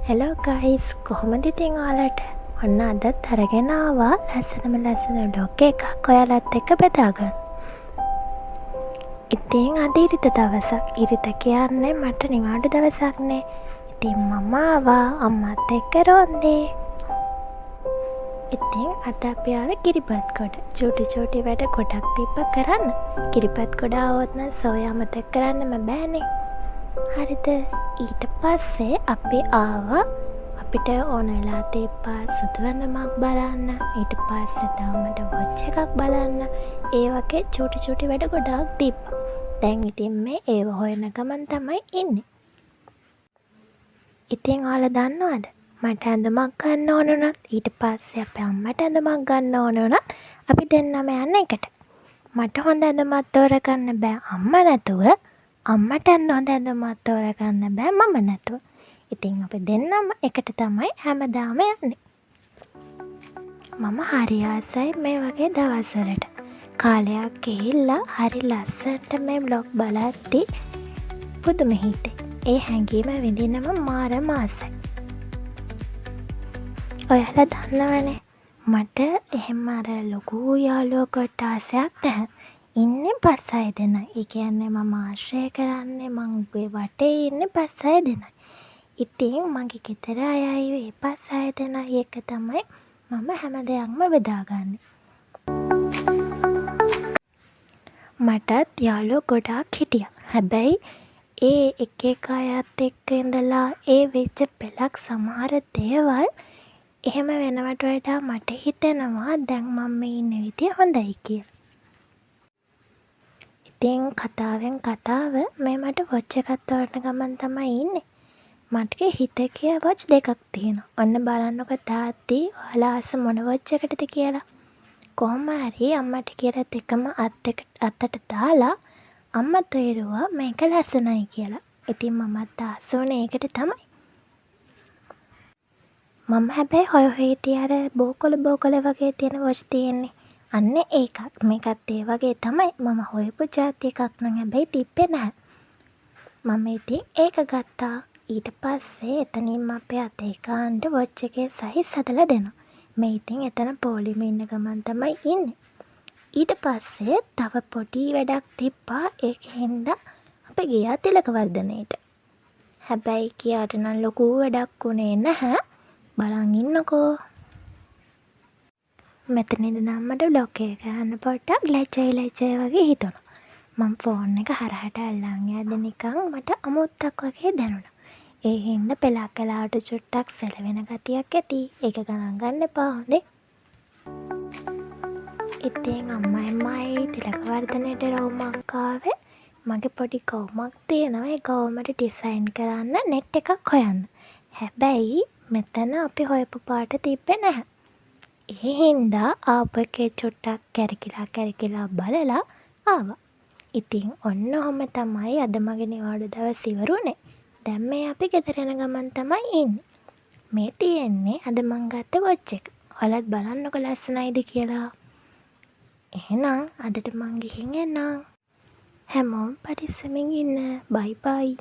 Hello guys කොහොමද ඉතින් ඔයාලට ඔන්න අදත් අරගෙන ආවා ලස්සන ඩොග් එකක් ඔයාලත් එක්ක බෙදාගන්න. ඉතින් අද ඉරිත දවසක්. ඉරිත කියන්නේ මට නිවාඩු දවසක්නේ. ඉතින් මම ආවා අම්මත් එක්ක රෝන්දේ. ඉතින් අද අපි ආවේ කිරිබත්ගොඩ. චූටි වැඩ ගොඩක් තිබ්බ කරන්න. කිරිබත්ගොඩ ආවොත් නම් සෝයා අමතක කරන්නම බෑනේ. හරිද? ඊට පස්සේ අපි ආවා අපිට ඕන වෙලා තිබ්බා සුදු ඇඳුමක් බලන්න. ඊට පස්සේ තවමට වොච් එකක් බලන්න. ඒ වගේ චූටි වැඩ ගොඩාක් තිබ්බා. දැන් ඉතින් මේ ඒව හොයන ගමන් තමයි ඉන්නේ. ඉතින් ඔයාලා දන්නවද මට ඇඳුමක් ගන්න ඕන වුණත් ඊට පස්සේ අපේ අම්මට ඇඳුමක් ගන්න ඕන වුණත් අපි දෙන්නම යන්නේ එකට. මට හොඳ ඇඳුමක් තෝරගන්න බෑ අම්මා නැතුව. අම්මට හොඳ ඇඳුමක් තෝරගන්න බෑ මම නැතුව. ඉතින් අපි දෙන්නම එකට තමයි හැමදාම යන්නේ. මම හරි ආසයි මේ වගේ දවස්වලට. කාලයක් ගිහිල්ලා හරි ලස්සනට මේ බ්ලොග් බලද්දි පුදුම හිතේ. ඒ හැඟීම විඳිනම මාරම ආසයි. ඔයාලා දන්නවනේ මට එහෙම අර ලොකු යාළුවෝ කොටාසයක් නැහැ. ඉන්නේ 5-6 දෙනයි. ඒ කියන්නේ මම ආශ්‍රය කරන්නේ මගේ වටේ ඉන්නේ 5-6 දෙනයි. ඉතින් මගේ ගෙදර අයයි ඒ 5-6 දෙනයි එක තමයි මම හැම දෙයක්ම බෙදාගන්නේ. මටත් යාළුවෝ ගොඩාක් හිටියා. හැබැයි ඒ එක අයත් එක්ක ඉඳලා ඒ වෙච්ච පෙලක් සමහර දේවල් එහෙම වෙනවට වඩා මට හිතෙනවා දැන් මම මේ ඉන්න විදිය හොඳයි කියලා. ඉතින් කතාවෙන් කතාව මේ මට වොච් එකක් තෝරන ගමන් තමයි ඉන්නේ. මට හිත කිය වොච් දෙකක් තියෙනවා. ඔන්න බලන්නකො තාත්ති ඔයාලා ආස මොන වොච් එකටද කියලා. කොහොම හරි අම්මට කියලා දෙකම අතට දාලා අම්මා තේරුවා මේක ලස්සනයි කියලා. ඉතින් මමත් ආස වුණේ ඒකට තමයි. මම හැබැයි හොය හිටියේ අර බෝකොල වගේ තියෙන වොච් තියෙන්නේ. අන්න ඒකක්. මේකත් ඒ වගේ තමයි. මම හොයපු ජාති එකක් නම් හැබැයි තිබ්බේ නැහැ. මම ඉතින් ඒක ගත්තා. ඊට පස්සේ එතනින්ම අපේ අතේ ගානට වොච් එකේ සයිස් හදලා දෙනවා. මේ ඉතින් එතන පොලිමේ ඉන්න ගමන් තමයි ඉන්නේ. ඊට පස්සේ තව පොඩි වැඩක් තිබ්බා. ඒකෙන්ද අපි ගියා තිලකවර්ධනේට. හැබැයි කියාට නම් ලොකු වැඩක් උනේ නැහැ. බලන් ඉන්නකෝ. මෙතනදී නම් මට බ්ලොග් එක ගන්න පොඩ්ඩක් ලැජ්ජයි වගේ හිතුණා. මම ෆෝන් එක හරහට අල්ලන් යද්දි නිකන් මට අමුත්තක් වගේ දැනුණා. ඒ හින්දා පෙලක් කලාවට චුට්ටක් සැලවෙන ගතියක් ඇති. ඒක ගණන් ගන්න එපා හොඳේ. ඉතින් අම්මයි තිලකවර්ධනේට රවුමක් ආවේ. මගේ පොඩි ගවුමක් තියෙනවා. ඒ ගවුමට ඩිසයින් කරන්න net එකක් හොයන්න. හැබැයි මෙතන අපි හොයපු පාට තිබ්බේ නැහැ. ඒ හින්දා ආපු එකේ චුට්ටක් කැරකිලා බලලා ආවා. ඉතින් ඔන්න ඔහොම තමයි අද මගේ නිවාඩු දවස් ඉවරුනේ. දැන් මේ අපි ගෙදර යන ගමන් තමයි ඉන්නේ. මේ තියෙන්නේ අද මං ගත්ත වොච් එක. ඔයාලත් බලන්නකො ලස්සනයිද කියලා. එහෙනම් අදට මං ගිහින් එන්නම්. හැමෝම පරිස්සමින් ඉන්න. බයි බයි.